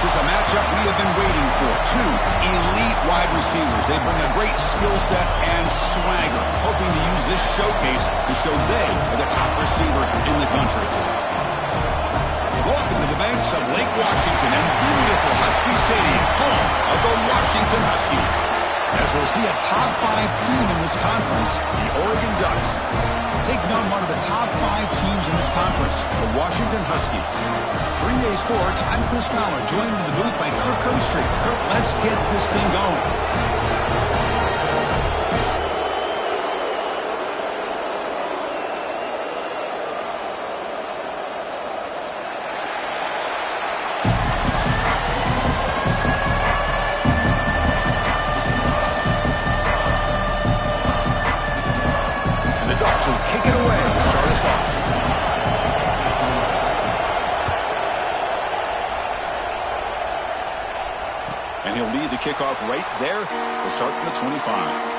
This is a matchup we have been waiting for. Two elite wide receivers. They bring a great skill set and swagger, hoping to use this showcase to show they are the top receiver in the country. Welcome to the banks of Lake Washington and beautiful Husky Stadium, home of the Washington Huskies. As we'll see a top 5 team in this conference, the Oregon Ducks. Taking on one of the top 5 teams in this conference, the Washington Huskies. For EA Sports, I'm Chris Fowler, joined in the booth by Kirk Herbstreit. Kirk, let's get this thing going. And he'll lead the kickoff right there to start from the 25.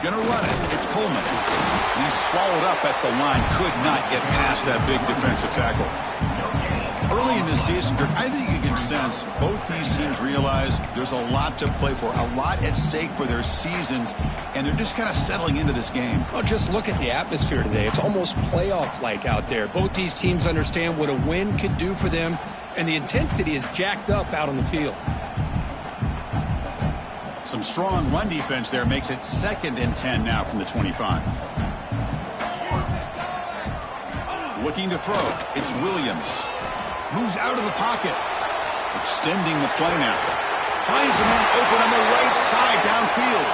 Gonna run it. It's Coleman. He's swallowed up at the line. Could not get past that big defensive tackle. Early in this season, I think you can sense both these teams realize there's a lot to play for, a lot at stake for their seasons, and they're just kind of settling into this game. Well, just look at the atmosphere today. It's almost playoff-like out there. Both these teams understand what a win could do for them, and the intensity is jacked up out on the field. Some strong run defense there makes it 2nd and 10 now from the 25. Looking to throw. It's Williams. Moves out of the pocket. Extending the play now. Finds a man open on the right side downfield.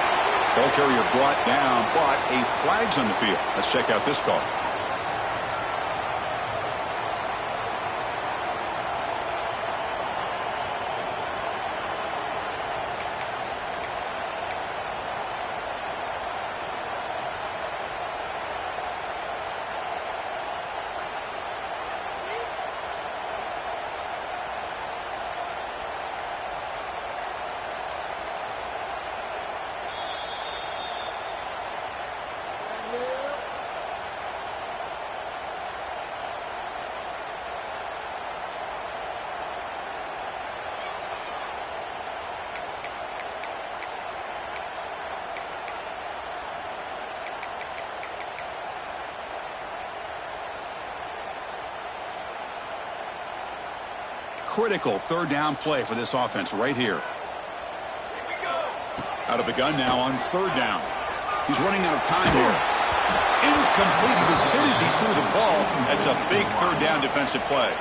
Ball carrier brought down, but a flag's on the field. Let's check out this call. Critical 3rd down play for this offense right here. Out of the gun now on 3rd down. He's running out of time here. Incomplete. He was hit as he threw the ball. That's a big 3rd down defensive play.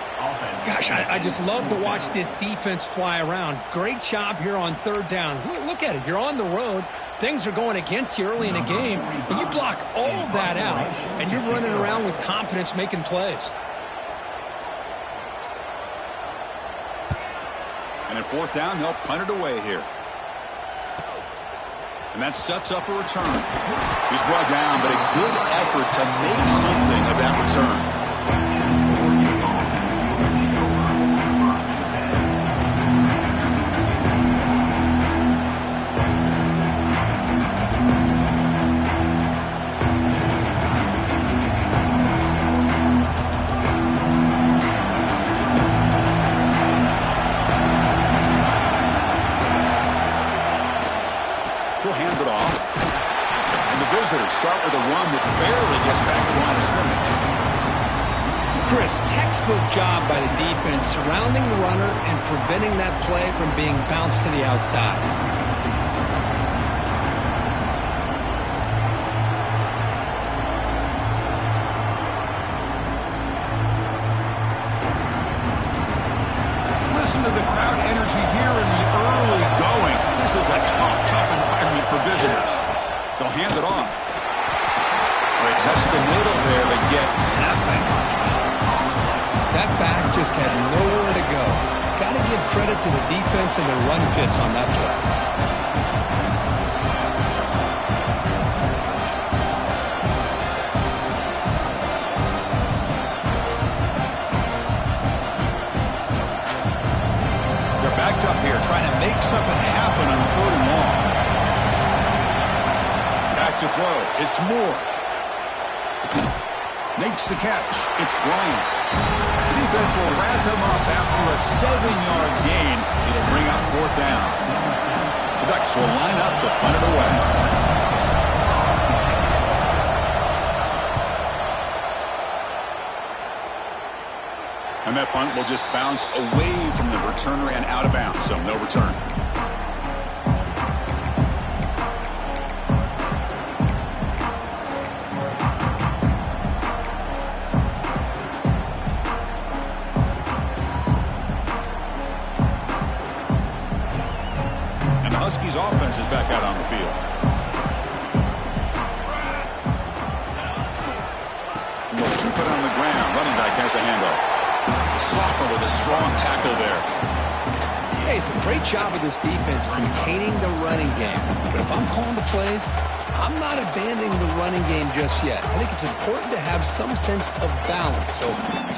Gosh, I just love to watch this defense fly around. Great job here on 3rd down. Look at it. You're on the road. Things are going against you early in the game, and you block all of that out, and you're running around with confidence making plays. And at 4th down, they'll punt it away here. And that sets up a return. He's brought down, but a good effort to make something of that return. Hand it off. And the visitors start with a run that barely gets back to the line of scrimmage. Chris, textbook job by the defense surrounding the runner and preventing that play from being bounced to the outside. Listen to the crowd energy here in the early going. This is a tough environment for visitors. They'll hand it off. They test the middle there, but get nothing. That back just had nowhere to go. Got to give credit to the defense and their run fits on that play. up here, trying to make something happen on 3rd and long. Back to throw. It's Moore. Makes the catch. It's Bryant. The defense will wrap him up after a 7-yard gain. It'll bring up 4th down. The Ducks will line up to punt it away. And that punt will just bounce away from the returner and out of bounds, so no return. And the Huskies offense is back out on the field. And they'll keep it on the ground. Running back has the handoff. Sophomore with a strong tackle there. Hey, it's a great job of this defense containing the running game. But if I'm calling the plays, I'm not abandoning the running game just yet. I think it's important to have some sense of balance. So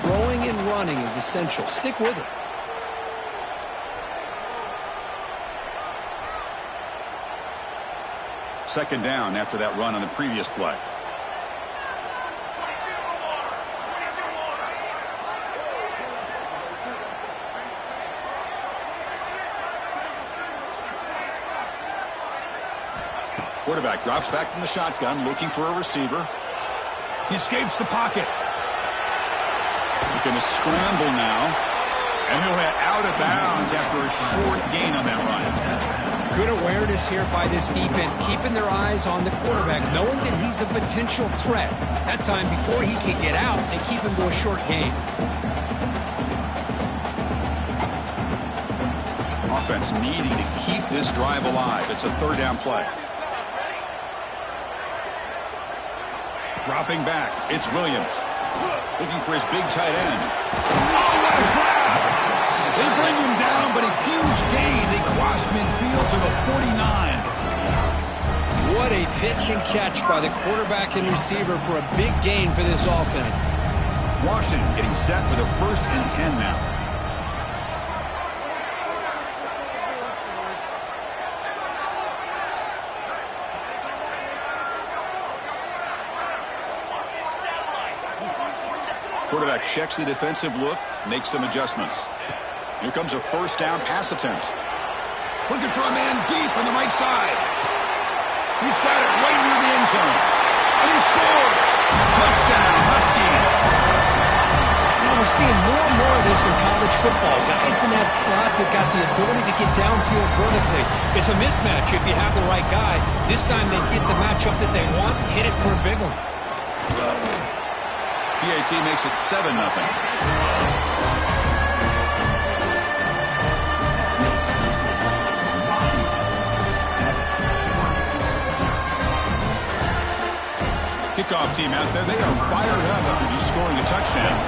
throwing and running is essential. Stick with it. Second down after that run on the previous play. Quarterback drops back from the shotgun, looking for a receiver. He escapes the pocket. He's going to scramble now. And he'll head out of bounds after a short gain on that run. Good awareness here by this defense, keeping their eyes on the quarterback, knowing that he's a potential threat. That time, before he can get out, they keep him to a short gain. Offense needing to keep this drive alive. It's a 3rd down play. Dropping back, it's Williams. Looking for his big tight end. Oh, what a grab! They bring him down, but a huge gain. They cross midfield to the 49. What a pitch and catch by the quarterback and receiver for a big gain for this offense. Washington getting set with a 1st and 10 now. Quarterback checks the defensive look, makes some adjustments. Here comes a 1st down pass attempt. Looking for a man deep on the right side. He's got it right near the end zone. And he scores! Touchdown, Huskies! You know, we're seeing more and more of this in college football. Guys in that slot that got the ability to get downfield vertically. It's a mismatch if you have the right guy. This time they get the matchup that they want, hit it for a big one. PAT makes it 7-0. Kickoff team out there, they are fired up after just scoring a touchdown.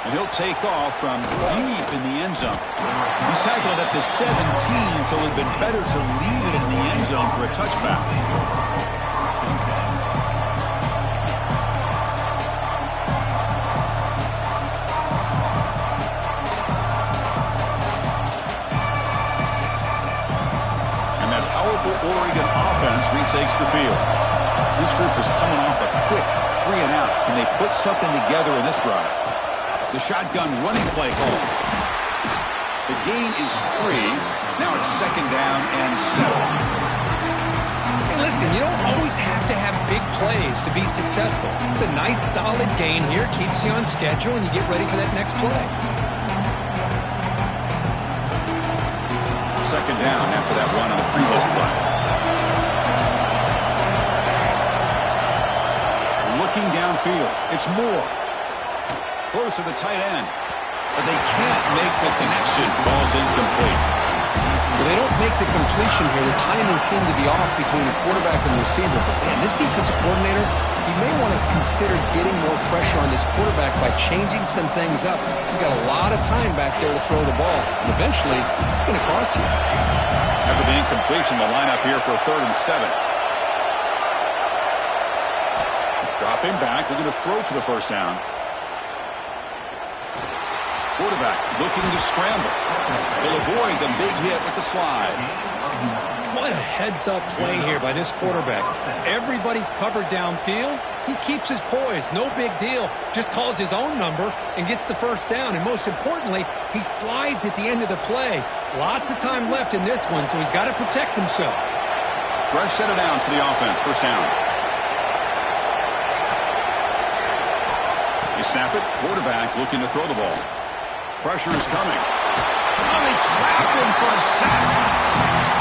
And he'll take off from deep in the end zone. He's tackled at the 17, so it would have been better to leave it in the end zone for a touchback. And that powerful Oregon offense retakes the field. This group is coming off a quick 3 and out. Can they put something together in this drive? The shotgun running play call. The gain is 3. Now it's 2nd down and 7. Hey, listen, you don't always have to have big plays to be successful. It's a nice, solid gain here. Keeps you on schedule, and you get ready for that next play. 2nd down after that run on the previous play. Looking downfield. It's Moore. Throws to the tight end. But they can't make the connection. Ball's incomplete. Well, they don't make the completion here. The timing seemed to be off between the quarterback and the receiver. But, man, this defensive coordinator, he may want to consider getting more pressure on this quarterback by changing some things up. He's got a lot of time back there to throw the ball. And eventually, it's going to cost you. After the incompletion, the lineup here for 3rd and 7. Drop Dropping back, looking to throw for the first down. Quarterback looking to scramble. He'll avoid the big hit with the slide. What a heads-up play here by this quarterback. Everybody's covered downfield. He keeps his poise. No big deal. Just calls his own number and gets the first down. And most importantly, he slides at the end of the play. Lots of time left in this one, so he's got to protect himself. Fresh set of downs for the offense. First down. You snap it. Quarterback looking to throw the ball. Pressure is coming. Oh, they trap him for a sack.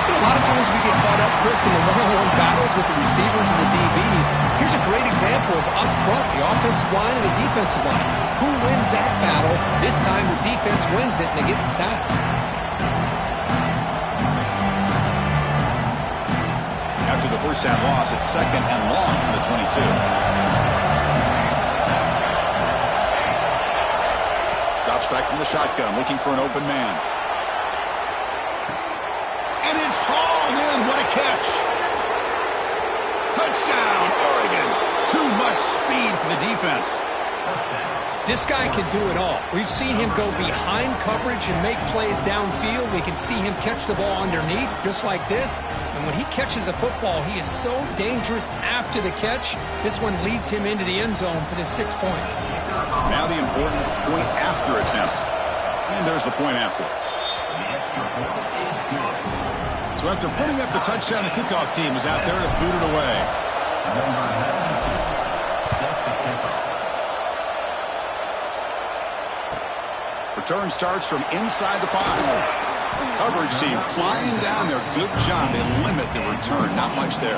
A lot of times we get caught up, Chris, in the one-on-one battles with the receivers and the DBs. Here's a great example of up front, the offensive line and the defensive line. Who wins that battle? This time the defense wins it and they get the sack. After the first down loss, it's second and long from the 22. Drops back from the shotgun, looking for an open man. And it's hauled in. What a catch. Touchdown, Oregon. Too much speed for the defense. This guy can do it all. We've seen him go behind coverage and make plays downfield. We can see him catch the ball underneath, just like this. And when he catches a football, he is so dangerous after the catch. This one leads him into the end zone for the 6 points. Now the important point after attempt. And there's the point after. So after putting up the touchdown, the kickoff team is out there to boot it away. Return starts from inside the 5. Coverage team flying down there. Good job. They limit the return. Not much there.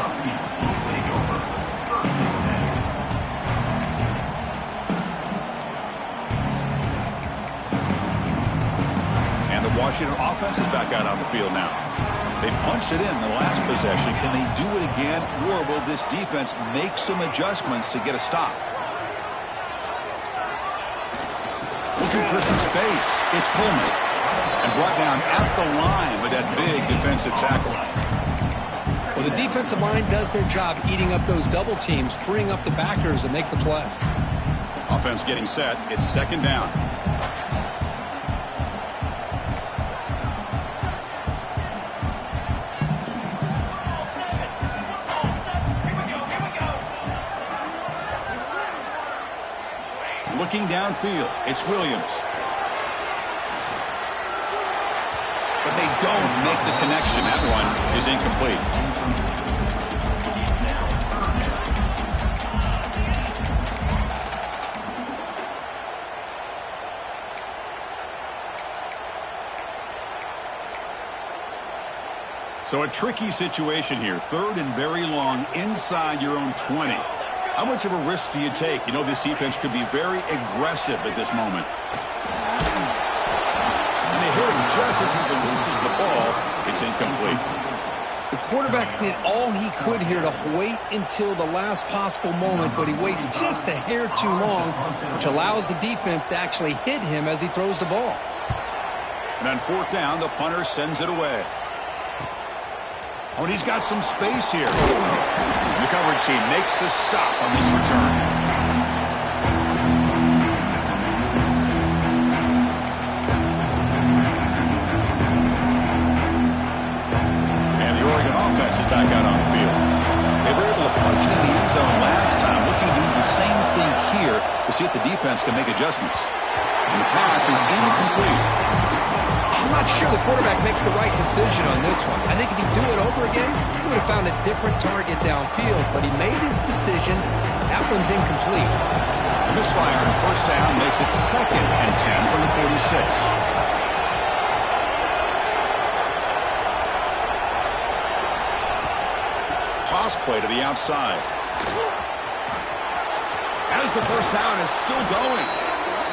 And the Washington offense is back out on the field now. They punched it in the last possession. Can they do it again, or will this defense make some adjustments to get a stop? Looking for some space. It's Coleman. And brought down at the line with that big defensive tackle. Well, the defensive line does their job eating up those double teams, freeing up the backers to make the play. Offense getting set. It's second down. Looking downfield, it's Williams. But they don't make the connection. That one is incomplete. So a tricky situation here. Third and very long inside your own 20. How much of a risk do you take? You know, this defense could be very aggressive at this moment. And they hit him just as he releases the ball. It's incomplete. The quarterback did all he could here to wait until the last possible moment, but he waits just a hair too long, which allows the defense to actually hit him as he throws the ball. And on fourth down, the punter sends it away. Oh, and he's got some space here. The coverage team makes the stop on this return. And the Oregon offense is back out on the field. They were able to punch it in the end zone last time, looking to do the same thing here to see if the defense can make adjustments. And the pass is incomplete. I'm not sure the quarterback makes the right decision on this one. I think if he'd do it over again, he would have found a different target downfield, but he made his decision. That one's incomplete. The misfire on first down makes it second and 10 from the 46. Toss play to the outside. As the first down is still going.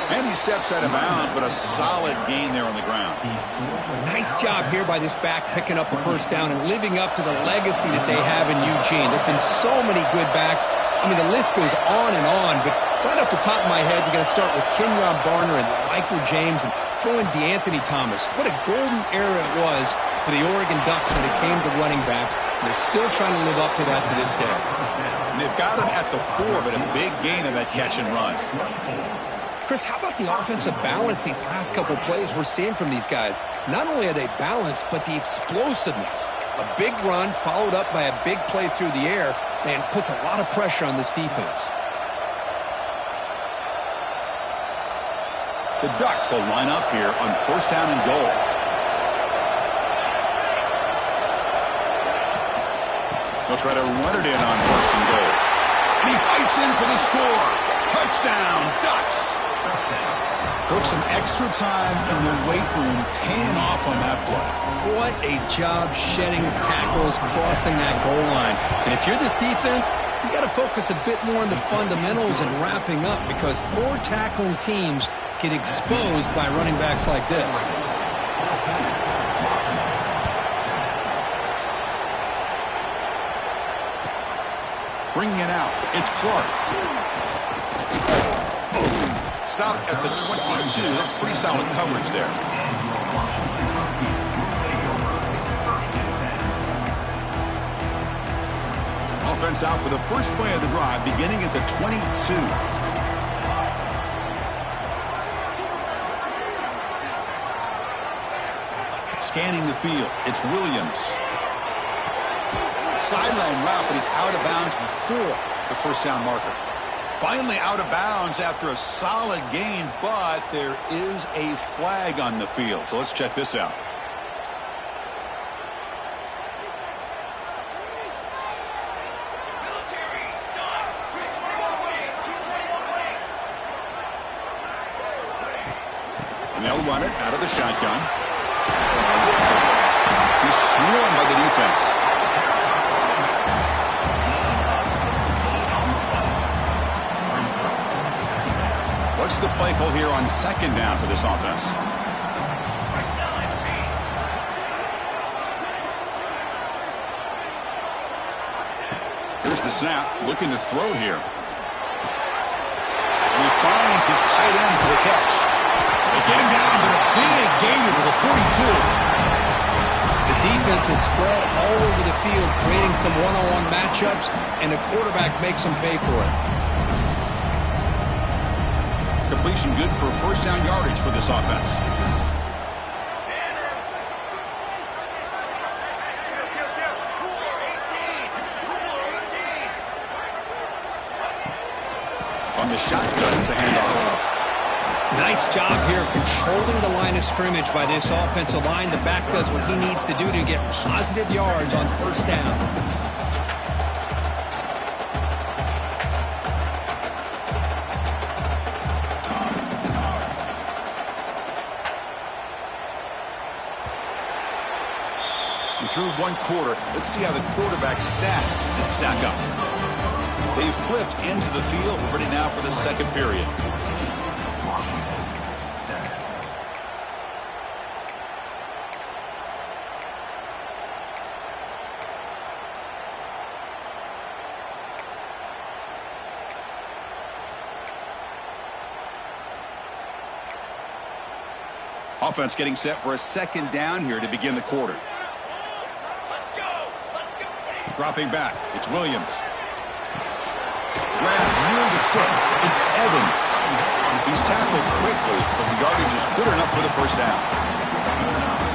And he steps out of bounds, but a solid gain there on the ground. A nice job here by this back picking up a first down and living up to the legacy that they have in Eugene. There have been so many good backs. I mean, the list goes on and on, but right off the the top of my head, you got to start with Kenyon Barner and Michael James and throw in DeAnthony Thomas. What a golden era it was for the Oregon Ducks when it came to running backs. And they're still trying to live up to that to this day. And they've got him at the 4, but a big gain of that catch and run. Chris, how about the offensive balance these last couple plays we're seeing from these guys? Not only are they balanced, but the explosiveness. A big run followed up by a big play through the air and puts a lot of pressure on this defense. The Ducks will line up here on first down and goal. They'll try to run it in on first and goal. And he fights in for the score. Touchdown, Ducks. Took some extra time in the weight room paying off on that play. What a job shedding tackles, crossing that goal line. And if you're this defense, you got to focus a bit more on the fundamentals and wrapping up, because poor tackling teams get exposed by running backs like this. Bringing it out, it's Clark. Stop at the 22. That's pretty solid coverage there. Offense out for the first play of the drive, beginning at the 22. Scanning the field, it's Williams. Sideline route, but he's out of bounds before the first down marker. Finally out of bounds after a solid gain, but there is a flag on the field. So let's check this out. And they'll run it out of the shotgun. He's swarmed by the defense. What's the play call here on second down for this offense? Here's the snap, looking to throw here. And he finds his tight end for the catch. They get him down, but a big gain to the 42. The defense is spread all over the field, creating some one-on-one matchups, and the quarterback makes them pay for it. Completion good for first down yardage for this offense. On the shotgun, it's a handoff. Nice job here of controlling the line of scrimmage by this offensive line. The back does what he needs to do to get positive yards on first down. Through one quarter, let's see how the quarterback's stats stack up. They've flipped into the field. We're ready now for the second period. Offense getting set for a second down here to begin the quarter. Dropping back, it's Williams. Grabbed near the sticks, it's Evans. He's tackled quickly, but the yardage is good enough for the first down.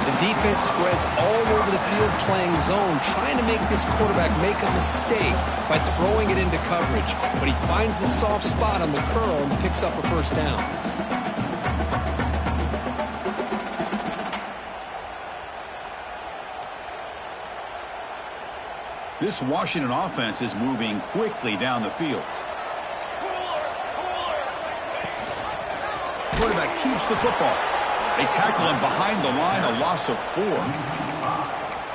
The defense spreads all over the field playing zone, trying to make this quarterback make a mistake by throwing it into coverage. But he finds the soft spot on the curl and picks up a first down. This Washington offense is moving quickly down the field. Quarterback keeps the football. They tackle him behind the line, a loss of 4.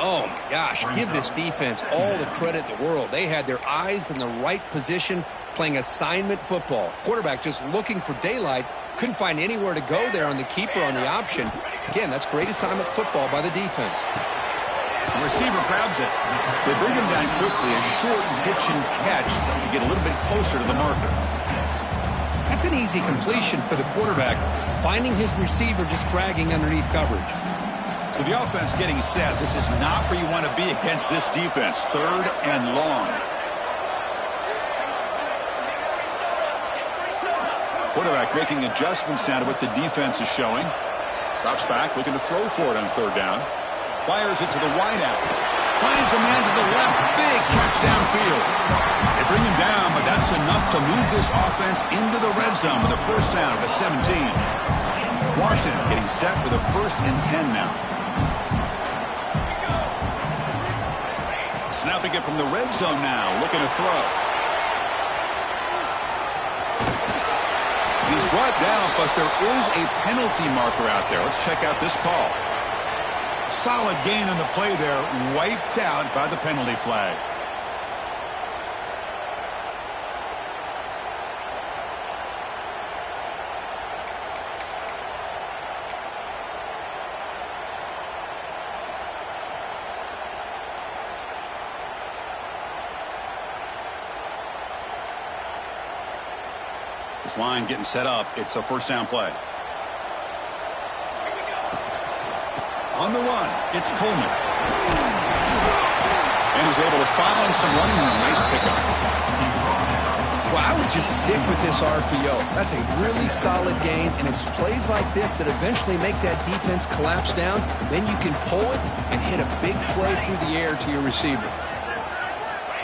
Oh, my gosh, give this defense all the credit in the world. They had their eyes in the right position, playing assignment football. Quarterback just looking for daylight, couldn't find anywhere to go there on the keeper on the option. Again, that's great assignment football by the defense. The receiver grabs it. They bring him down quickly, a short pitch and catch to get a little bit closer to the marker. That's an easy completion for the quarterback, finding his receiver just dragging underneath coverage. So the offense getting set. This is not where you want to be against this defense. 3rd and long. Quarterback making adjustments now to what the defense is showing. Drops back, looking to throw for it on 3rd down. Fires it to the wideout. Finds a man to the left. Big catch downfield. They bring him down, but that's enough to move this offense into the red zone with a 1st down at the 17. Washington getting set with a 1st and 10 now. Snapping it from the red zone now, looking to throw. He's brought down, but there is a penalty marker out there. Let's check out this call. Solid gain on the play there, wiped out by the penalty flag. This line getting set up. It's a 1st down play. On the run, it's Coleman. And he's able to find some running room. Nice pickup. Well, I would just stick with this RPO. That's a really solid gain, and it's plays like this that eventually make that defense collapse down. Then you can pull it and hit a big play through the air to your receiver.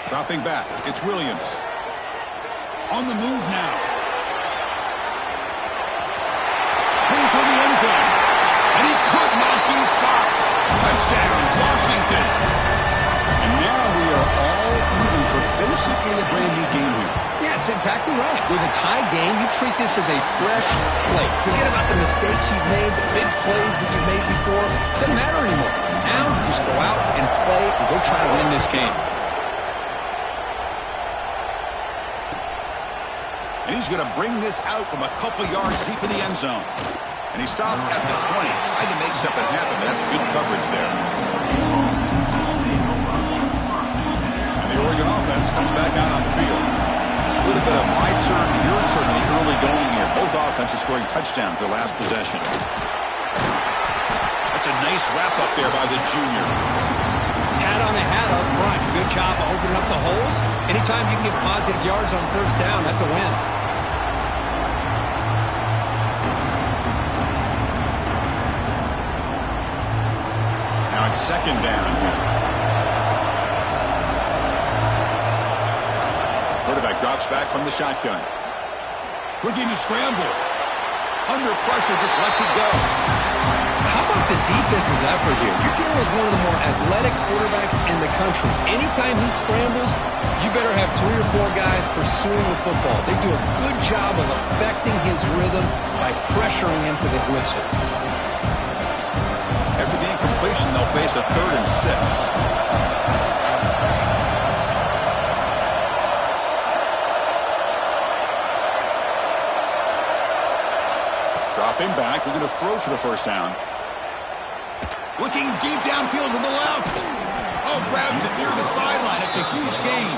Dropping back, it's Williams. On the move now. To the end zone, and he could not be stopped. Touchdown, Washington. And now we are all even for basically a brand new game here. Yeah, it's exactly right. With a tie game, you treat this as a fresh slate. Forget about the mistakes you've made, the big plays that you've made before. Doesn't matter anymore. Now you just go out and play and go try to win this game. And he's going to bring this out from a couple yards deep in the end zone. And he stopped at the 20, tried to make something happen. That's good coverage there. And the Oregon offense comes back out on the field. A little bit of my turn, your turn in the early going here. Both offenses scoring touchdowns their last possession. That's a nice wrap-up there by the junior. Hat on a hat up front. Good job of opening up the holes. Anytime you can get positive yards on 1st down, that's a win. Now it's 2nd down. Quarterback drops back from the shotgun. Looking to scramble. Under pressure, just lets it go. How about the defense's effort here? You're dealing with one of the more athletic quarterbacks in the country. Anytime he scrambles, you better have 3 or 4 guys pursuing the football. They do a good job of affecting his rhythm by pressuring him to the whistle. After the incompletion, they'll face a 3rd and 6. Dropping back, looking to throw for the 1st down. Looking deep downfield to the left. Oh, grabs it near the sideline. It's a huge gain.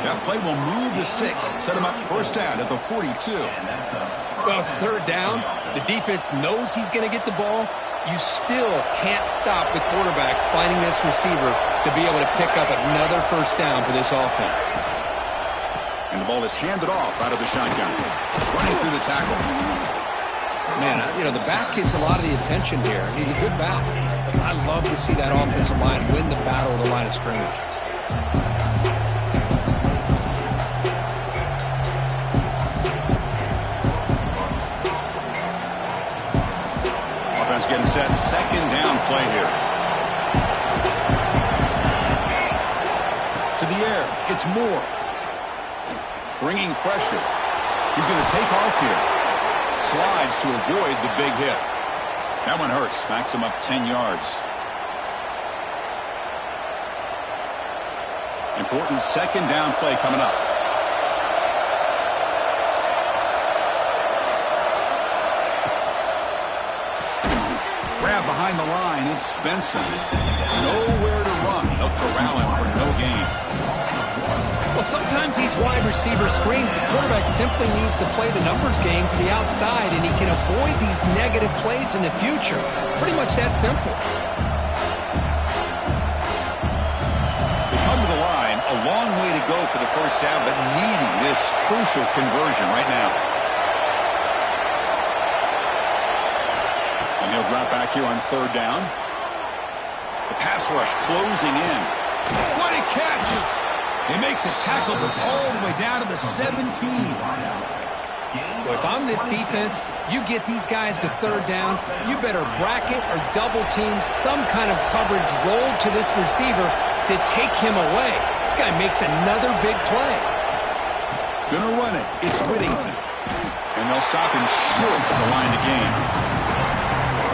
That play will move the sticks. Set him up 1st down at the 42. Well, it's 3rd down. The defense knows he's going to get the ball. You still can't stop the quarterback finding this receiver to be able to pick up another 1st down for this offense. And the ball is handed off out of the shotgun. Running through the tackle. Man, you know, the back gets a lot of the attention here. He's a good back. I love to see that offensive line win the battle of the line of scrimmage. Offense getting set. 2nd down play here. To the air. It's Moore. Bringing pressure. He's going to take off here. Slides to avoid the big hit. That one hurts. Smacks him up 10 yards. Important 2nd down play coming up. Grab behind the line. It's Benson. Nowhere to run. They'll corral him for no gain. Well, Well, sometimes these wide receiver screens, the quarterback simply needs to play the numbers game to the outside, and he can avoid these negative plays in the future. Pretty much that simple. They come to the line, a long way to go for the first down, but needing this crucial conversion right now. And he'll drop back here on third down. The pass rush closing in. What a catch! They make the tackle, but all the way down to the 17. Well, if I'm this defense, you get these guys to third down, you better bracket or double team some kind of coverage roll to this receiver to take him away. This guy makes another big play. Gonna run it. It's Whittington. And they'll stop him short of the line to gain.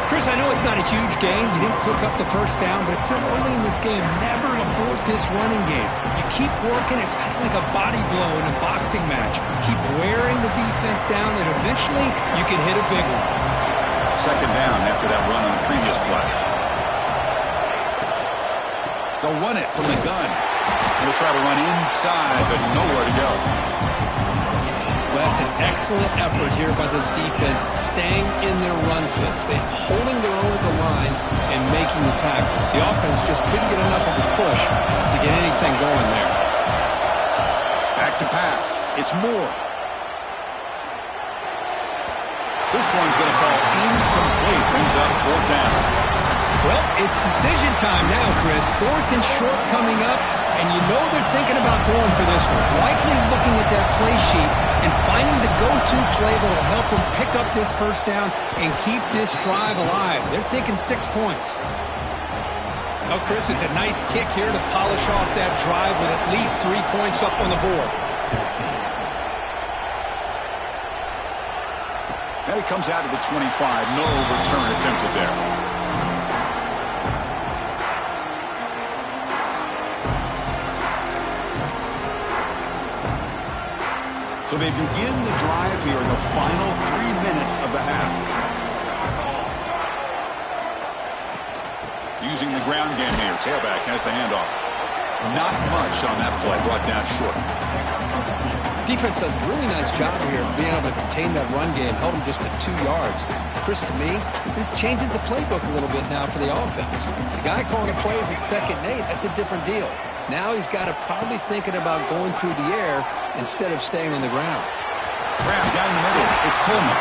Chris, I know it's not a huge gain. You didn't pick up the first down, but it's still early in this game. Never abort this running game. You keep working. It's kind of like a body blow in a boxing match. Keep wearing the defense down, and eventually you can hit a big one. Second down after that run on the previous play. They'll run it from the gun. They'll try to run inside, but nowhere to go. Well, that's an excellent effort here by this defense, staying in their run fix. They're holding their own at the line and making the tackle. The offense just couldn't get enough of a push to get anything going there. Back to pass. It's Moore. This one's going to fall incomplete. Brings up fourth down. Well, it's decision time now, Chris. Fourth and short coming up, and you know they're thinking about going for this one. Likely looking at that play sheet and finding the go-to play that will help them pick up this first down and keep this drive alive. They're thinking 6 points. Oh, Chris, it's a nice kick here to polish off that drive with at least 3 points up on the board. And it comes out of the 25. No return attempted there. So they begin the drive here in the final 3 minutes of the half. Using the ground game here. Tailback has the handoff. Not much on that play. Brought down short. Defense does a really nice job here of being able to contain that run game. Held them just to 2 yards. Chris, to me, this changes the playbook a little bit now for the offense. The guy calling the plays at 2nd and 8, that's a different deal. Now he's got to probably thinking about going through the air instead of staying on the ground. Grab down the middle. It's Coleman.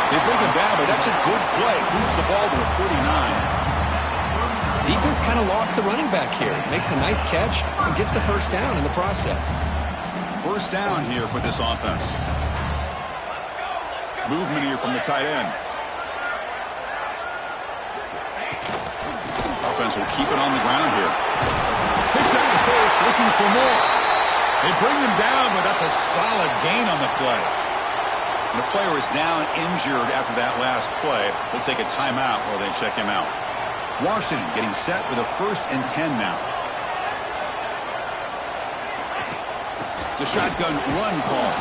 They bring him down, but that's a good play. Moves the ball to the 39. Defense kind of lost the running back here. Makes a nice catch and gets the first down in the process. First down here for this offense. Movement here from the tight end. Offense will keep it on the ground here. Picks up the face, looking for more. They bring him down, but that's a solid gain on the play. The player is down injured after that last play. They'll take a timeout while they check him out. Washington getting set with a 1st and 10 now. It's a shotgun run call.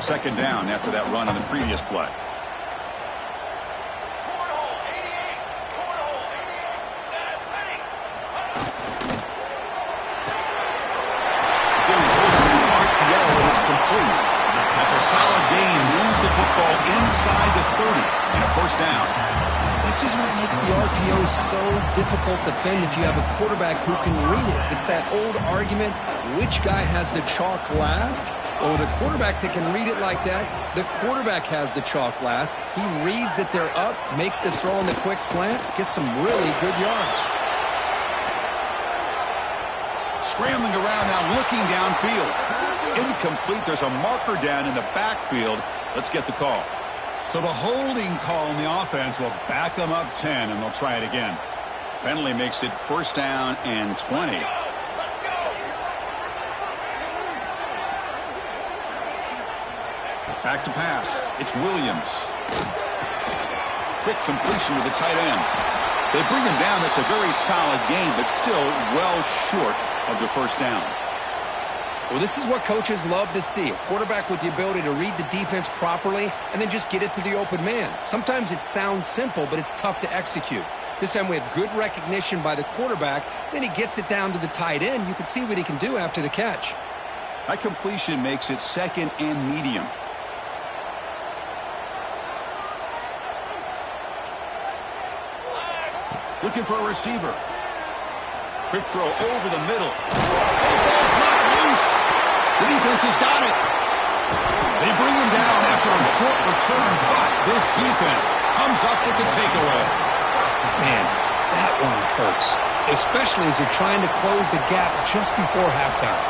Second down after that run on the previous play. Complete. That's a solid gain. Moves the football inside the 30 and a first down. This is what makes the RPO so difficult to defend if you have a quarterback who can read it. It's that old argument, which guy has the chalk last? Or the quarterback that can read it like that, the quarterback has the chalk last. He reads that they're up, makes the throw on the quick slant, gets some really good yards. Scrambling around now, looking downfield. Incomplete. There's a marker down in the backfield. Let's get the call. So the holding call on the offense will back them up 10, and they'll try it again. Penalty makes it first down and 20. Back to pass. It's Williams. Quick completion to the tight end. They bring him down. That's a very solid gain, but still well short of the first down. Well, this is what coaches love to see. A quarterback with the ability to read the defense properly and then just get it to the open man. Sometimes it sounds simple, but it's tough to execute. This time we have good recognition by the quarterback. Then he gets it down to the tight end. You can see what he can do after the catch. That completion makes it second and medium. Looking for a receiver. Quick throw over the middle. Oh, ball's knocked loose. The defense has got it. They bring him down after a short return, but this defense comes up with the takeaway. Man, that one hurts, especially as they're trying to close the gap just before halftime.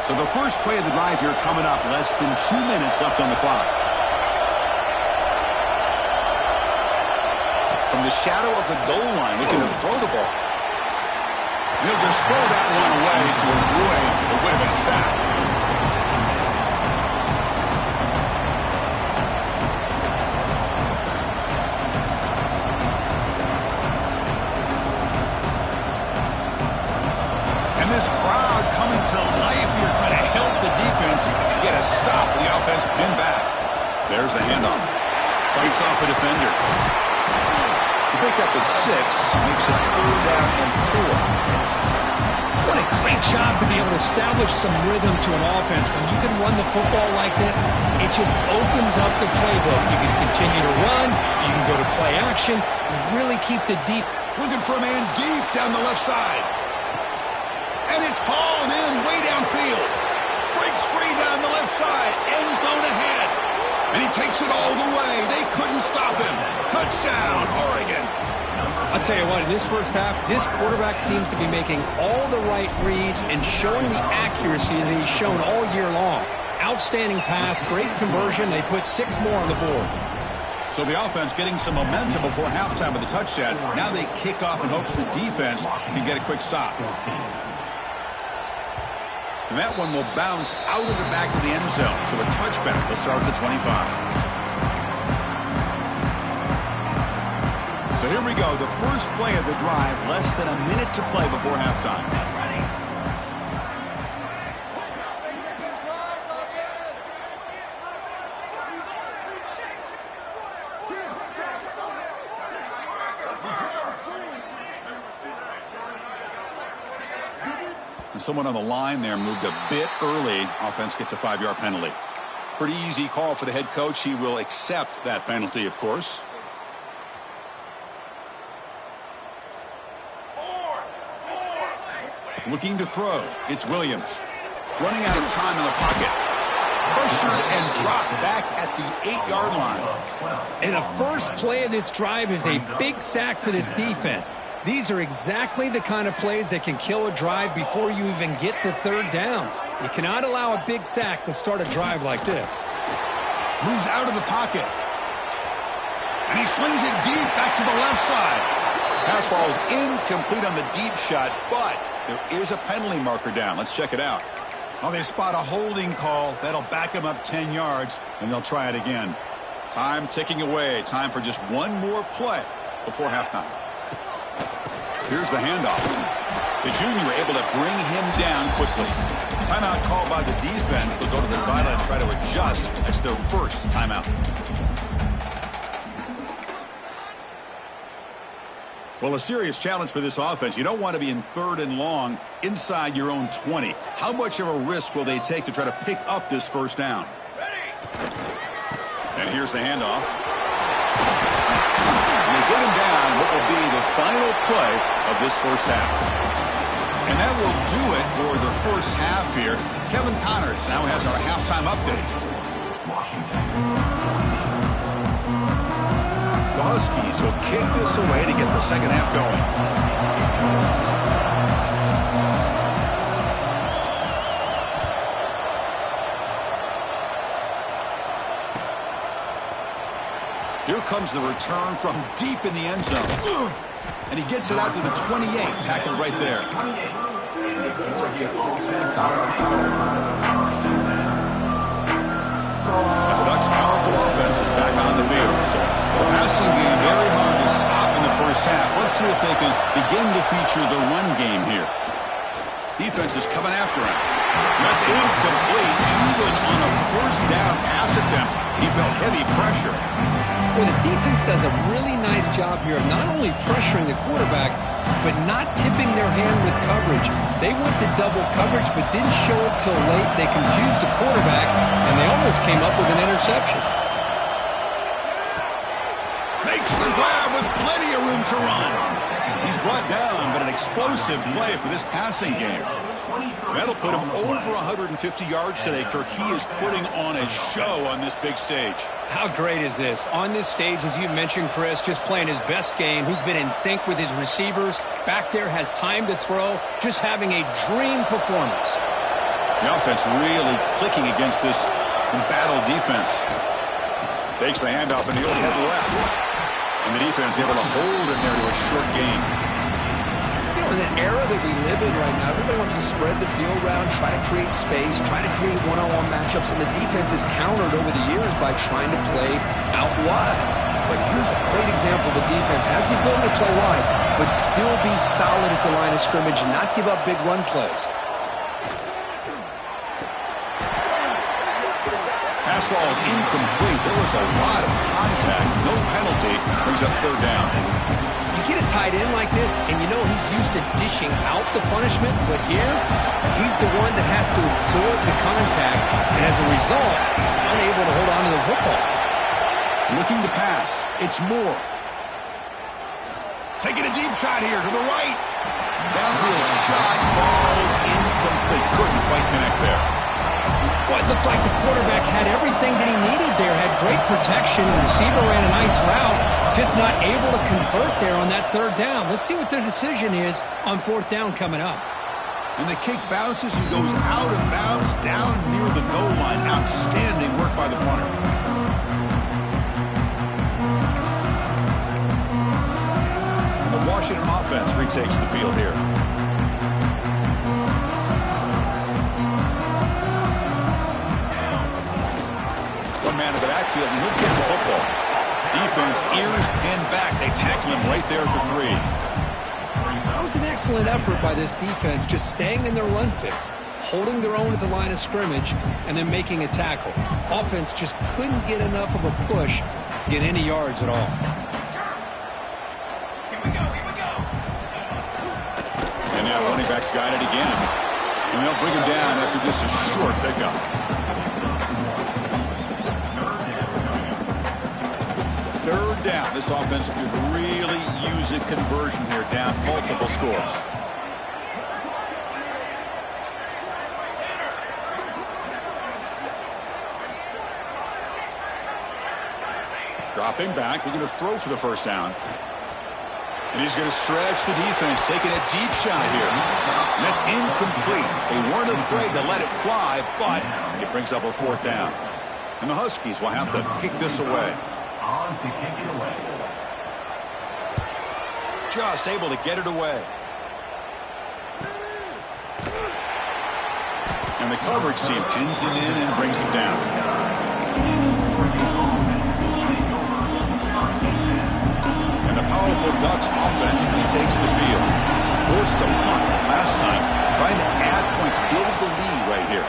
So the first play of the drive here coming up, less than 2 minutes left on the clock. From the shadow of the goal line, looking to throw the ball. And he'll just throw that one away to avoid what would have been a sack. And this crowd coming to life here, trying to help the defense get a stop. The offense pinned back. There's the handoff. Fights off a defender. The pickup is 6, makes it 3rd down and 4. What a great job to be able to establish some rhythm to an offense. When you can run the football like this, it just opens up the playbook. You can continue to run. You can go to play action. You really keep the deep. Looking for a man deep down the left side. And it's hauled in way downfield. Breaks free down the left side. End zone ahead. And he takes it all the way. They couldn't stop him. Touchdown, Oregon. I'll tell you what, in this first half, this quarterback seems to be making all the right reads and showing the accuracy that he's shown all year long. Outstanding pass, great conversion. They put 6 more on the board. So the offense getting some momentum before halftime with the touchdown. Now they kick off in hopes the defense can get a quick stop. And that one will bounce out of the back of the end zone. So a touchback. They'll start at the 25. So here we go. The first play of the drive. Less than a minute to play before halftime. Someone on the line there moved a bit early. Offense gets a 5-yard penalty. Pretty easy call for the head coach. He will accept that penalty, of course. Looking to throw. It's Williams. Running out of time in the pocket. Pressured and dropped back at the 8-yard line. And the first play of this drive is a big sack for this defense. These are exactly the kind of plays that can kill a drive before you even get to 3rd down. You cannot allow a big sack to start a drive like this. Moves out of the pocket. And he slings it deep back to the left side. Pass falls incomplete on the deep shot, but there is a penalty marker down. Let's check it out. Oh, they spot a holding call. That'll back them up 10 yards, and they'll try it again. Time ticking away. Time for just one more play before halftime. Here's the handoff. The junior able to bring him down quickly. Timeout called by the defense. They'll go to the sideline and try to adjust. That's their first timeout. Well, a serious challenge for this offense. You don't want to be in 3rd and long inside your own 20. How much of a risk will they take to try to pick up this first down? And here's the handoff. And they get him down what will be the final play of this first half. And that will do it for the first half here. Kevin Connors now has our halftime update. The Huskies will kick this away to get the second half going. Here comes the return from deep in the end zone. And he gets it out to the 28, tackled right there. And the Ducks' powerful offense is back on the field. The passing game very hard to stop in the first first half. Let's see if they can begin to feature the run game here. Defense is coming after him. That's incomplete. Even on a first down pass attempt, he felt heavy pressure. Well, the defense does a really nice job here of not only pressuring the quarterback, but not tipping their hand with coverage. They went to double coverage, but didn't show it till late. They confused the quarterback, and they almost came up with an interception. Makes the grab with plenty of room to run. He's brought down, but an explosive play for this passing game. That'll put him over 150 yards today, Kirk. He is putting on a show on this big stage. How great is this? On this stage, as you mentioned, Chris, just playing his best game. He's been in sync with his receivers. Back there, has time to throw. Just having a dream performance. The offense really clicking against this embattled defense. Takes the handoff, and he'll head left. And the defense able to hold him there to a short gain. You know, in the era that we live in right now, everybody wants to spread the field around, try to create space, try to create one-on-one matchups, and the defense is countered over the years by trying to play out wide. But here's a great example of a defense has the ability to play wide, but still be solid at the line of scrimmage and not give up big run plays. Pass ball is incomplete. There was a lot of contact. No penalty. Brings up third down. You get a tight end like this, and you know he's used to dishing out the punishment, but here, he's the one that has to absorb the contact, and as a result, he's unable to hold on to the football. Looking to pass. It's Moore. Taking a deep shot here to the right. Downfield shot falls incomplete. Couldn't quite connect there. Well, it looked like the quarterback had everything that he needed there, had great protection. The receiver ran a nice route, just not able to convert there on that third down. Let's see what their decision is on fourth down coming up. And the kick bounces and goes out of bounds down near the goal line. Outstanding work by the punter. And the Washington offense retakes the field here. Man of the backfield, and he'll get the football. Defense, ears pinned back. They tackle him right there at the 3. That was an excellent effort by this defense, just staying in their run fix, holding their own at the line of scrimmage, and then making a tackle. Offense just couldn't get enough of a push to get any yards at all. And now running back's got it again. And they'll bring him down after just a short pickup. Third down. This offense could really use a conversion here, down multiple scores. Dropping back, looking to throw for the first down. And he's going to stretch the defense, taking a deep shot here. And that's incomplete. They weren't afraid to let it fly, but it brings up a fourth down. And the Huskies will have to kick this away. On to kick it away. Just able to get it away. And the coverage team pins him in and brings him down. And the powerful Ducks offense retakes the field. Forced to punt last time, trying to add points, build the lead right here.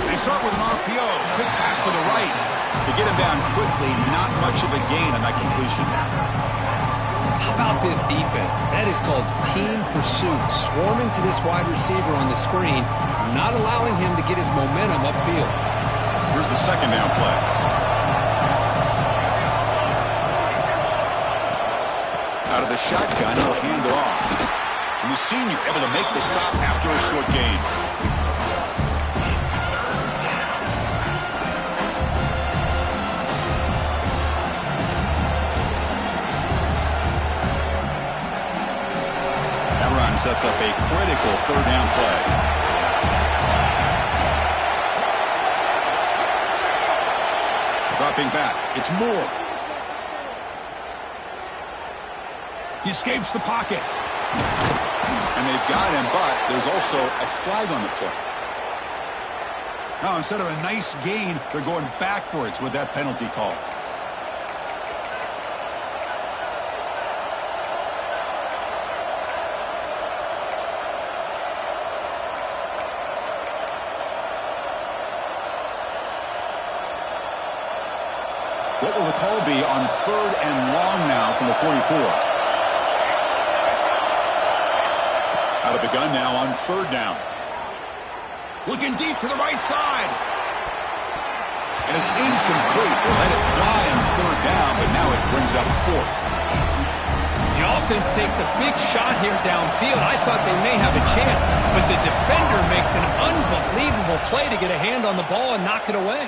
They start with an RPO. Quick pass to the right. To get him down quickly, not much of a gain on that completion. How about this defense? That is called team pursuit. Swarming to this wide receiver on the screen, not allowing him to get his momentum upfield. Here's the second down play. Out of the shotgun, he'll hand it off. And the senior able to make the stop after a short gain. Sets up a critical third down play. Dropping back, it's Moore. He escapes the pocket. And they've got him, but there's also a flag on the play. Now, instead of a nice gain, they're going backwards with that penalty call. What will the call be on 3rd and long now from the 44? Out of the gun now on 3rd down. Looking deep to the right side. And it's incomplete. They let it fly on 3rd down, but now it brings up 4th. The offense takes a big shot here downfield. I thought they may have a chance, but the defender makes an unbelievable play to get a hand on the ball and knock it away.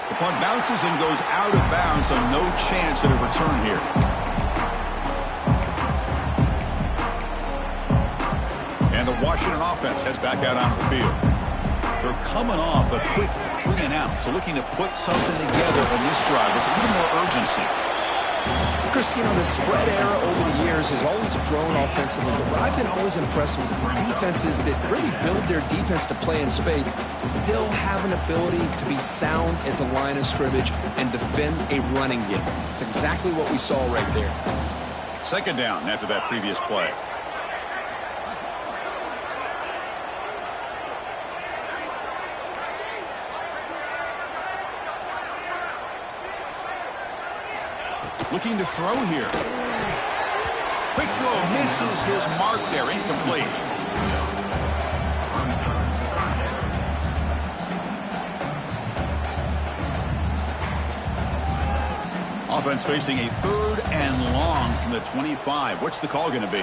The punt bounces and goes out of bounds, so no chance at a return here. And the Washington offense heads back out onto the field. They're coming off a quick 3 and out, so looking to put something together on this drive with a little more urgency. Chris, you know, the spread era over the years has always grown offensively, but I've been always impressed with defenses that really build their defense to play in space, still have an ability to be sound at the line of scrimmage and defend a running game. It's exactly what we saw right there. 2nd down after that previous play. Looking to throw here. Quick throw, misses his mark there, incomplete. Offense facing a 3rd and long from the 25. What's the call going to be?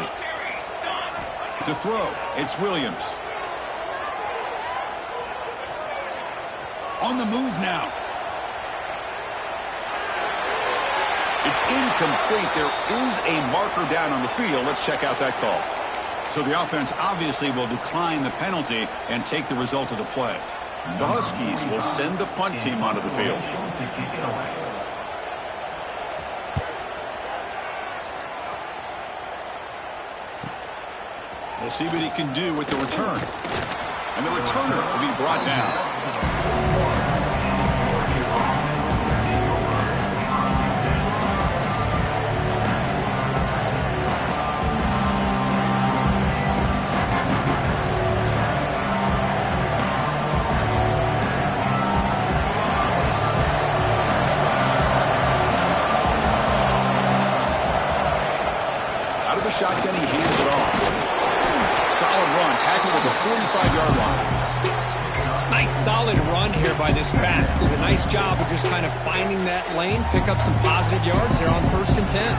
To throw, it's Williams. On the move now. It's incomplete. There is a marker down on the field. Let's check out that call. So the offense obviously will decline the penalty and take the result of the play. The Huskies will send the punt team onto the field. We'll see what he can do with the return. And the returner will be brought down. Shotgun, he hands it off. Solid run, tackled at the 45-yard line. Nice solid run here by this back. Did a nice job of just kind of finding that lane, pick up some positive yards there on 1st and 10.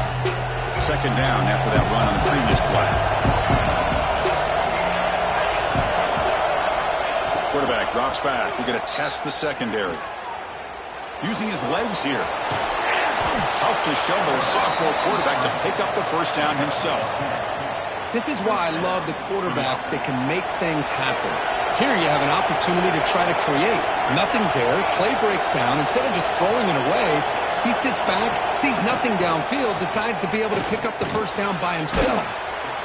2nd down after that run on the previous play. Quarterback drops back. We're going to test the secondary. Using his legs here. Tough to shovel a sophomore quarterback to pick up the 1st down himself. This is why I love the quarterbacks that can make things happen. Here you have an opportunity to try to create. Nothing's there. Play breaks down. Instead of just throwing it away, he sits back, sees nothing downfield, decides to be able to pick up the 1st down by himself.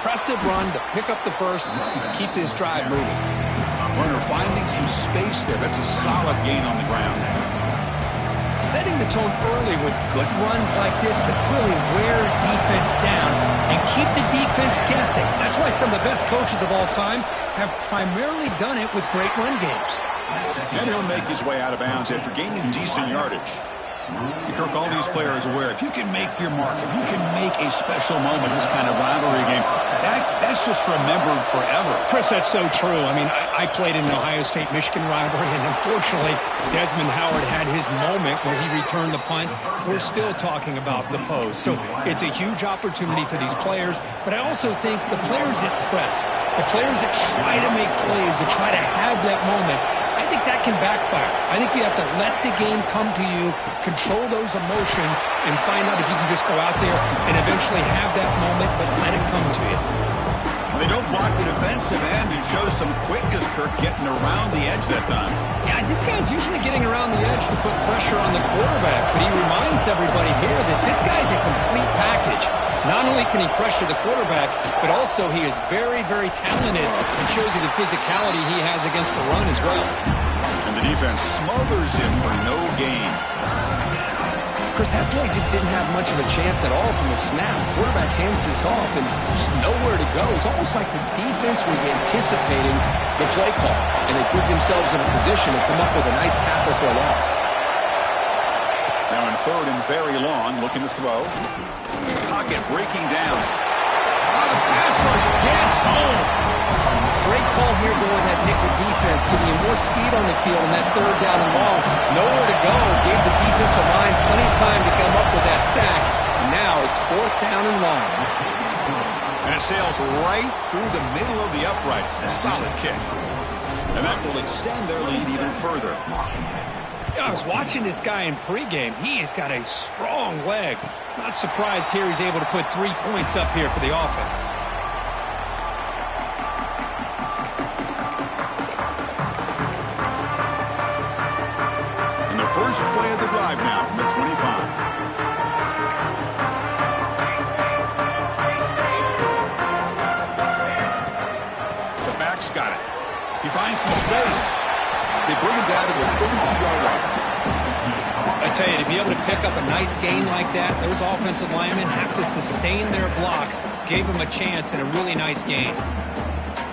Impressive run to pick up the 1st, keep this drive moving. Runner finding some space there. That's a solid gain on the ground. Setting the tone early with good runs like this can really wear defense down and keep the defense guessing. That's why some of the best coaches of all time have primarily done it with great run games. And he'll make his way out of bounds after gaining decent yardage. Kirk, all these players are aware, if you can make your mark, if you can make a special moment, this kind of rivalry game, that's just remembered forever. Chris, that's so true. I mean, I played in the Ohio State-Michigan rivalry, and unfortunately, Desmond Howard had his moment where he returned the punt. We're still talking about the pose. So it's a huge opportunity for these players, but I also think the players that press, the players that try to make plays, that try to have that moment, I think that can backfire. I think you have to let the game come to you, control those emotions, and find out if you can just go out there and eventually have that moment, but let it come to you. They don't block the defensive end and show some quickness, Kirk, getting around the edge that time. Yeah, this guy's usually getting around the edge to put pressure on the quarterback, but he reminds everybody here that this guy's a complete package. Not only can he pressure the quarterback, but also he is very, very talented and shows you the physicality he has against the run as well. And the defense smothers him for no gain. Chris, that play just didn't have much of a chance at all from the snap. Quarterback hands this off and there's nowhere to go. It's almost like the defense was anticipating the play call, and they put themselves in a position to come up with a nice tackle for a loss. Now in third and very long, looking to throw. Pocket breaking down. The pass rush gets home. Great call here going with that nickel defense, giving you more speed on the field on that third down and long. Nowhere to go. Gave the defensive line plenty of time to come up with that sack. Now it's fourth down and long. And it sails right through the middle of the uprights. A solid kick. And that will extend their lead even further. I was watching this guy in pregame. He has got a strong leg. Not surprised here he's able to put 3 points up here for the offense. And the first play of the drive now from the 25. The back's got it. He finds some space. They bring him down to the 32-yard line. I tell you, to be able to pick up a nice gain like that, those offensive linemen have to sustain their blocks. Gave him a chance and a really nice gain.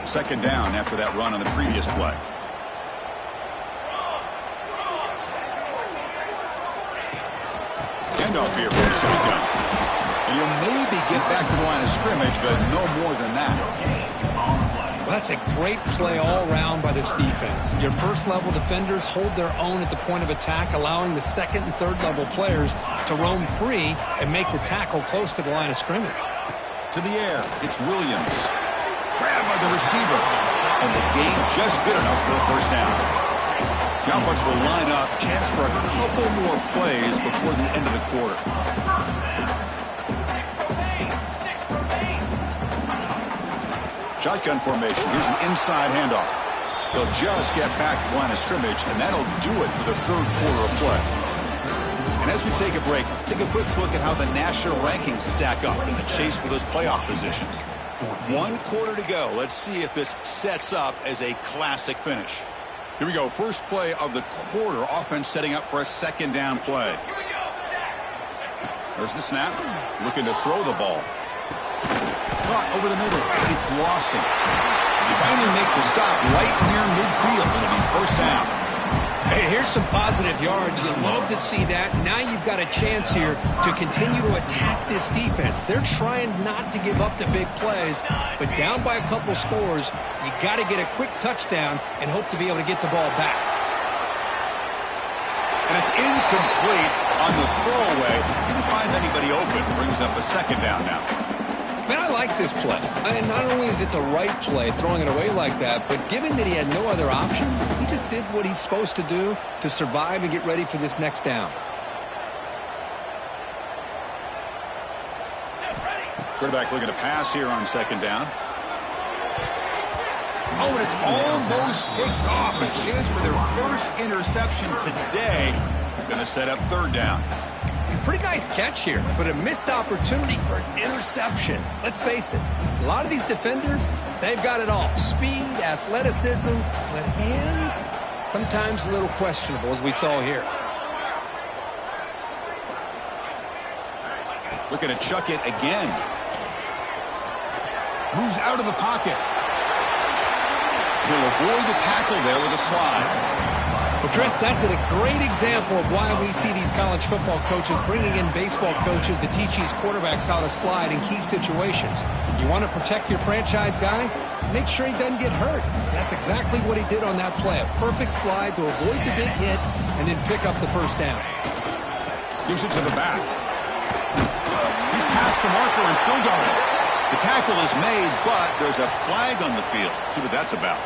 Second down after that run on the previous play. Handoff here for the shotgun. And you'll maybe get back to the line of scrimmage, but no more than that. Well, that's a great play all around by this defense. Your first-level defenders hold their own at the point of attack, allowing the second and third-level players to roam free and make the tackle close to the line of scrimmage. To the air, it's Williams. Grabbed by the receiver. And the gain just good enough for a first down. The offense will line up. Chance for a couple more plays before the end of the quarter. Shotgun formation. Here's an inside handoff. They'll just get back to the line of scrimmage, and that'll do it for the third quarter of play. And as we take a break, take a quick look at how the national rankings stack up in the chase for those playoff positions. 1 quarter to go. Let's see if this sets up as a classic finish. Here we go. First play of the quarter. Offense setting up for a second down play. There's the snap. Looking to throw the ball. Caught over the middle. It's Lawson. They finally make the stop right near midfield. It'll be first down. Hey, here's some positive yards. You love to see that. Now you've got a chance here to continue to attack this defense. They're trying not to give up the big plays, but down by a couple scores, you got to get a quick touchdown and hope to be able to get the ball back. And it's incomplete on the throwaway. Didn't find anybody open. Brings up a second down now. Man, I like this play. And not only is it the right play, throwing it away like that, but given that he had no other option, he just did what he's supposed to do to survive and get ready for this next down. Quarterback looking to pass here on second down. Oh, and it's almost picked off. A chance for their first interception today. Going to set up third down. Pretty nice catch here, but a missed opportunity for an interception. Let's face it, a lot of these defenders, they've got it all. Speed, athleticism, but hands, sometimes a little questionable, as we saw here. Looking to chuck it again. Moves out of the pocket. He'll avoid the tackle there with a slide. Well, Chris, that's a great example of why we see these college football coaches bringing in baseball coaches to teach these quarterbacks how to slide in key situations. You want to protect your franchise guy? Make sure he doesn't get hurt. That's exactly what he did on that play. A perfect slide to avoid the big hit and then pick up the first down. Gives it to the back. He's past the marker and still going. The tackle is made, but there's a flag on the field. Let's see what that's about.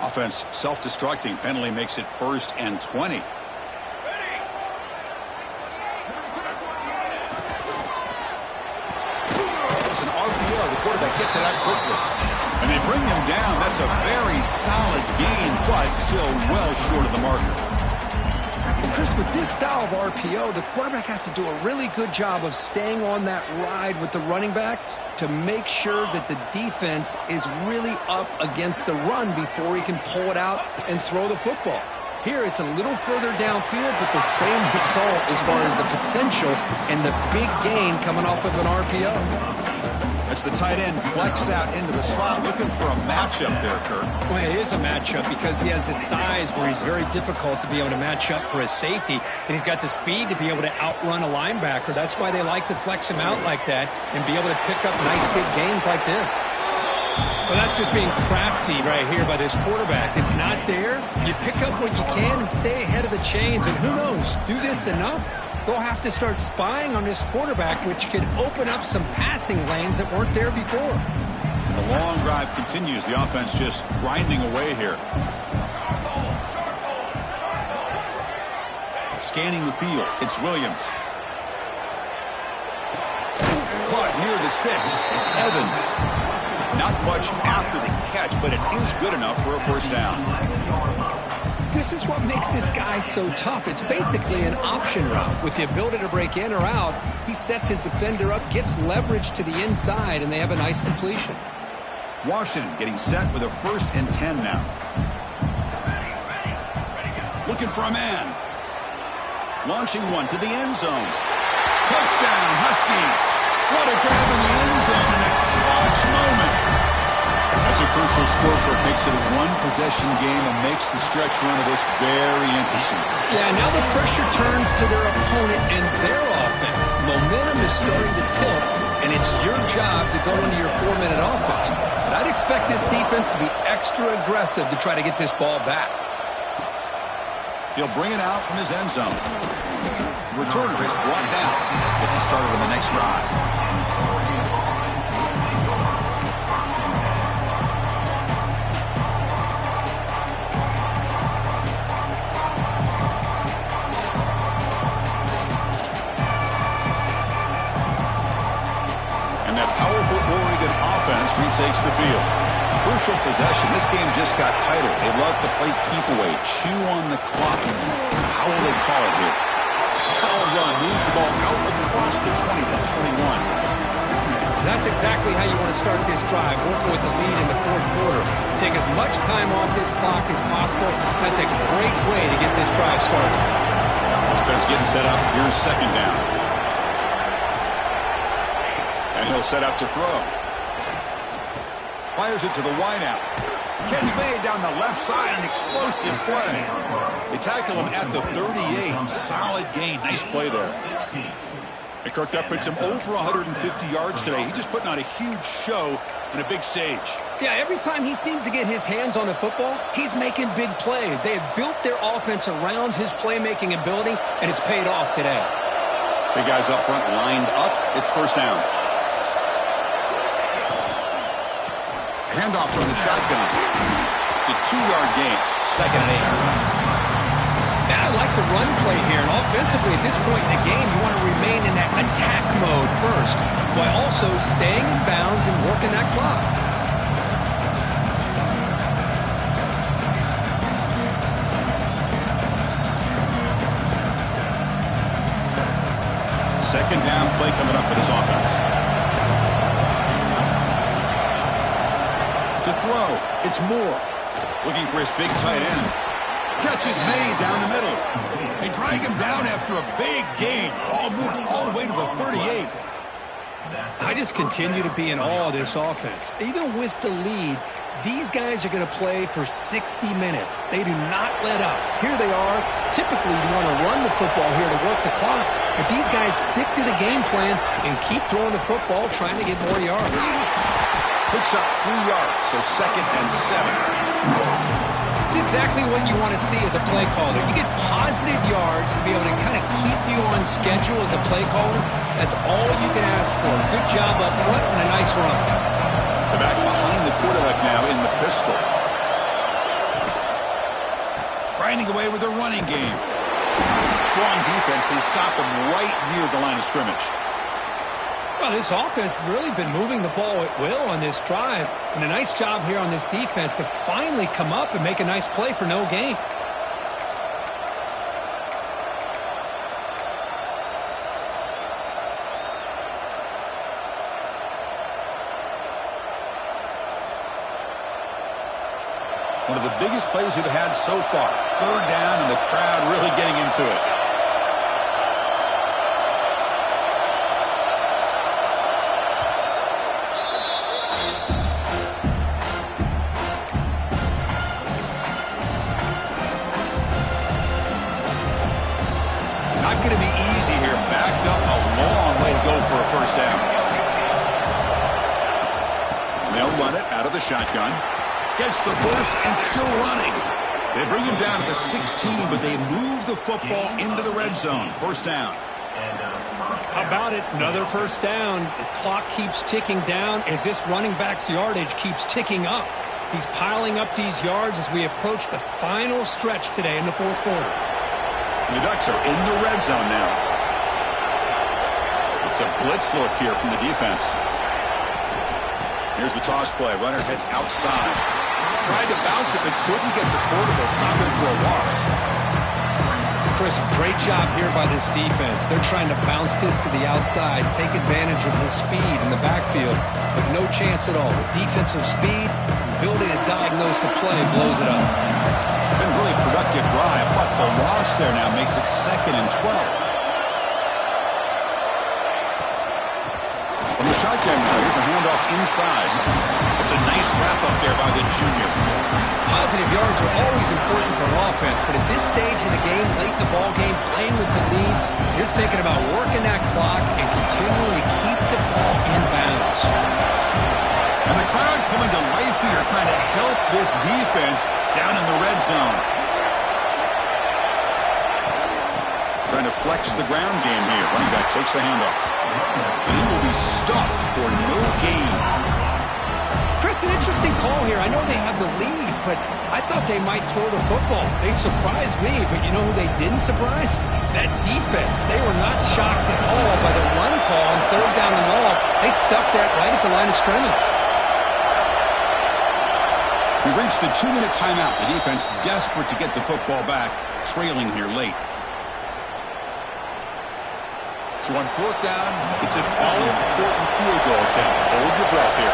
Offense self-destructing. Penalty makes it 1st and 20. It's an RPO. The quarterback gets it out quickly. And they bring him down. That's a very solid gain, but still well short of the marker. Chris, with this style of RPO, the quarterback has to do a really good job of staying on that ride with the running back to make sure that the defense is really up against the run before he can pull it out and throw the football. Here, it's a little further downfield, but the same result as far as the potential and the big gain coming off of an RPO. As the tight end flex out into the slot, looking for a matchup there, Kirk. Well, it is a matchup because he has the size where he's very difficult to be able to match up for his safety, and he's got the speed to be able to outrun a linebacker. That's why they like to flex him out like that and be able to pick up nice big gains like this. Well, that's just being crafty right here by this quarterback. It's not there. You pick up what you can and stay ahead of the chains, and who knows, do this enough, they'll have to start spying on this quarterback, which could open up some passing lanes that weren't there before. The long drive continues. The offense just grinding away here. Scanning the field. It's Williams. Caught near the sticks. It's Evans. Not much after the catch, but it is good enough for a first down. This is what makes this guy so tough. It's basically an option route. With the ability to break in or out, he sets his defender up, gets leverage to the inside, and they have a nice completion. Washington getting set with a 1st and 10 now. Looking for a man. Launching one to the end zone. Touchdown, Huskies. What a grab in the end zone in a clutch moment. That's a crucial score for it. Makes it a one-possession game and makes the stretch run of this very interesting. Yeah, now the pressure turns to their opponent and their offense. Momentum is starting to tilt, and it's your job to go into your 4-minute offense. But I'd expect this defense to be extra aggressive to try to get this ball back. He'll bring it out from his end zone. The returner is brought down. Gets us started on the next drive. Retakes the field. Crucial possession. This game just got tighter. They love to play keep away, chew on the clock. How will they call it here? Solid run. Moves the ball out across the 20 to 21. That's exactly how you want to start this drive, working with the lead in the 4th quarter. Take as much time off this clock as possible. That's a great way to get this drive started. Offense getting set up. Here's 2nd down. And he'll set up to throw. Fires it to the wideout. Catch made down the left side, an explosive play. They tackle him at the 38. Solid gain. Nice play there. And Kirk, that puts him over 150 yards today. He's just putting on a huge show in a big stage. Yeah, every time he seems to get his hands on the football, he's making big plays. They have built their offense around his playmaking ability, and it's paid off today. Big guys up front lined up. It's 1st down. Handoff from the shotgun. It's a 2-yard gain. 2nd and 8. Now I like the run play here. And offensively, at this point in the game, you want to remain in that attack mode first, while also staying in bounds and working that clock. Second down play coming up for this offense. To throw, it's Moore. Looking for his big tight end. Catch is made down the middle. They drag him down after a big gain. Ball moved all the way to the 38. I just continue to be in awe of this offense. Even with the lead, these guys are going to play for 60 minutes. They do not let up. Here they are. Typically, you want to run the football here to work the clock, but these guys stick to the game plan and keep throwing the football, trying to get more yards. Picks up 3 yards, so 2nd and 7. It's exactly what you want to see as a play caller. You get positive yards to be able to kind of keep you on schedule as a play caller. That's all you can ask for. Good job up front and a nice run. They're back behind the quarterback now in the pistol. Grinding away with a running game. Strong defense. They stop him right near the line of scrimmage. Well, this offense has really been moving the ball at will on this drive. And a nice job here on this defense to finally come up and make a nice play for no gain. One of the biggest plays we've had so far. Third down, and the crowd really getting into it. Not going to be easy here. Backed up a long way to go for a first down. They'll run it out of the shotgun. Gets the first and still running. They bring him down to the 16, but they move the football into the red zone. First down. How about it? Another first down. The clock keeps ticking down as this running back's yardage keeps ticking up. He's piling up these yards as we approach the final stretch today in the fourth quarter. And the Ducks are in the red zone now. It's a blitz look here from the defense. Here's the toss play. Runner heads outside. Tried to bounce it, but couldn't get the quarter. They'll stop him for a loss. Chris, great job here by this defense. They're trying to bounce this to the outside, take advantage of his speed in the backfield, but no chance at all. The defensive speed, ability to diagnose the play, blows it up. Been really productive drive, but the loss there now makes it 2nd and 12. From the shotgun now, here's a handoff inside. It's a nice wrap-up there by the junior. Positive yards are always important for an offense, but at this stage in the game, late in the ball game, playing with the lead, you're thinking about working that clock and continuing to keep the ball in bounds. And the crowd coming to life here, trying to help this defense down in the red zone. Trying to flex the ground game here. Running back takes the handoff. And he will be stuffed for no gain. Chris, an interesting call here. I know they have the lead, but I thought they might throw the football. They surprised me, but you know who they didn't surprise? That defense. They were not shocked at all by the run call on third down and long. They stuffed that right at the line of scrimmage. We've reached the 2-minute timeout. The defense desperate to get the football back, trailing here late. So on fourth down, it's an all-important field goal attempt. Hold your breath here.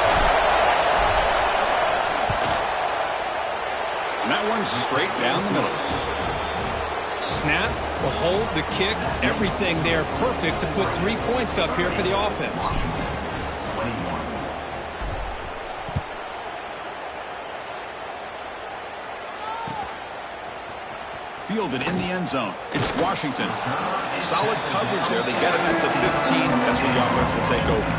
And that one's straight down the middle. Snap, the hold, the kick, everything there perfect to put 3 points up here for the offense. Fielded in the end zone. It's Washington. Solid coverage there. They get him at the 15. That's where the offense will take over.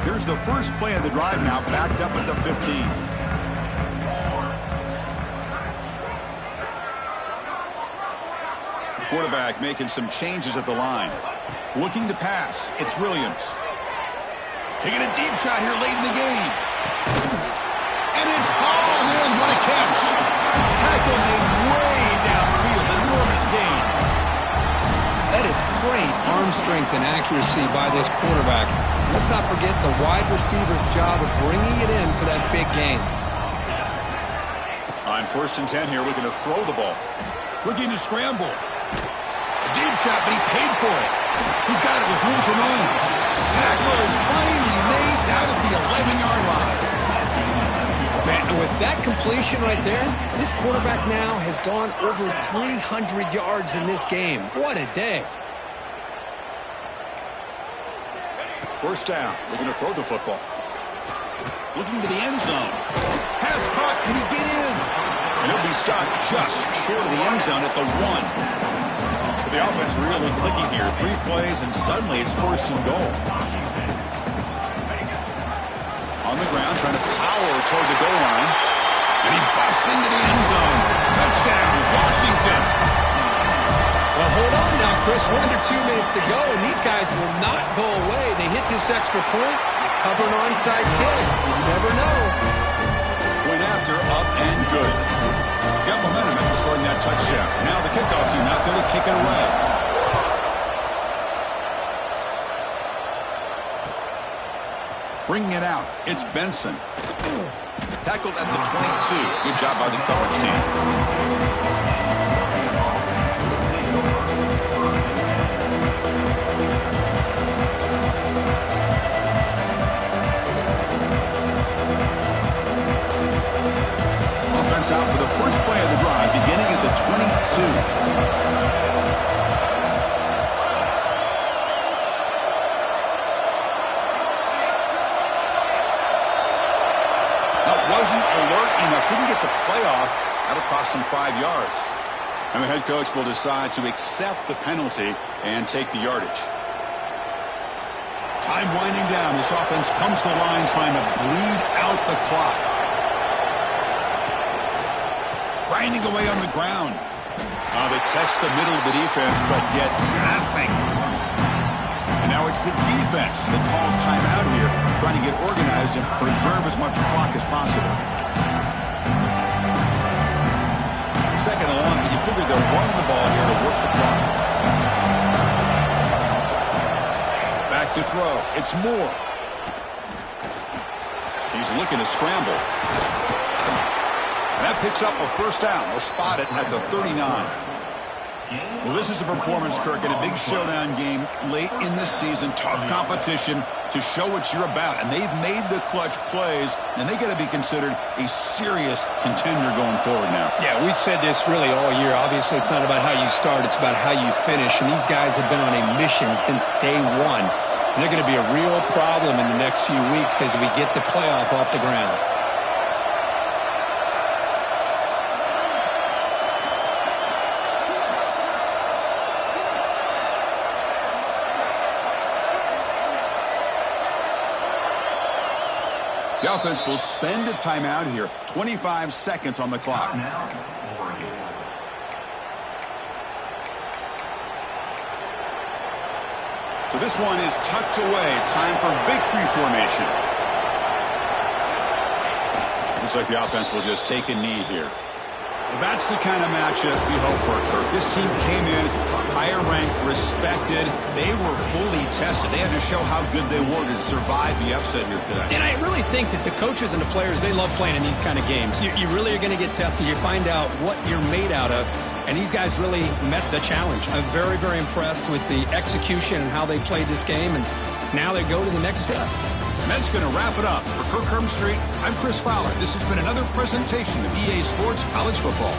Here's the first play of the drive now, backed up at the 15. Quarterback making some changes at the line. Looking to pass. It's Williams. Taking a deep shot here late in the game. And it's hauled in. What a catch. Tackle made way downfield. Enormous gain. That is great arm strength and accuracy by this quarterback. Let's not forget the wide receiver's job of bringing it in for that big gain. On 1st and 10 here, we're going to throw the ball. Looking to scramble. A deep shot, but he paid for it. He's got it with room to run. Tackle is finally made down at the 11-yard line. Man, with that completion right there, this quarterback now has gone over 300 yards in this game. What a day. First down. Looking to throw the football. Looking to the end zone. Pass caught. Can he get in? And he'll be stopped just short of the end zone at the 1. So the offense really clicking here. 3 plays, and suddenly it's 1st and goal. On the ground, trying to power toward the goal line. And he busts into the end zone. Touchdown, Washington. Well, hold on now, Chris. We're under 2 minutes to go, and these guys will not go away. They hit this extra point. You cover an onside kick. You never know. Point after, up and good. Got momentum after scoring that touchdown. Now the kickoff team out there to kick it away. Bringing it out, it's Benson. Tackled at the 22. Good job by the coverage team. cost him 5 yards. And the head coach will decide to accept the penalty and take the yardage. Time winding down. This offense comes to the line trying to bleed out the clock. Grinding away on the ground. They test the middle of the defense, but get nothing. And now it's the defense that calls timeout here, trying to get organized and preserve as much clock as possible. Second and long, but you figure they'll run the ball here to work the clock. Back to throw. It's Moore. He's looking to scramble. And that picks up a first down. They'll spot it at the 39. Well, this is a performance, Kirk, in a big showdown game late in the season. Tough competition to show what you're about. And they've made the clutch plays, and they got to be considered a serious contender going forward now. Yeah, we've said this really all year. Obviously, it's not about how you start. It's about how you finish. And these guys have been on a mission since day one. And they're going to be a real problem in the next few weeks as we get the playoff off the ground. The offense will spend a timeout here. 25 seconds on the clock. So this one is tucked away. Time for victory formation. Looks like the offense will just take a knee here. Well, that's the kind of matchup we hope for, Kirk. This team came in higher ranked, respected. They were fully tested. They had to show how good they were to survive the upset here today. And I really think that the coaches and the players, they love playing in these kind of games. You really are going to get tested. You find out what you're made out of. And these guys really met the challenge. I'm very, very impressed with the execution and how they played this game. And now they go to the next step. And that's going to wrap it up. For Kirk Herbstreit, I'm Chris Fowler. This has been another presentation of EA Sports College Football.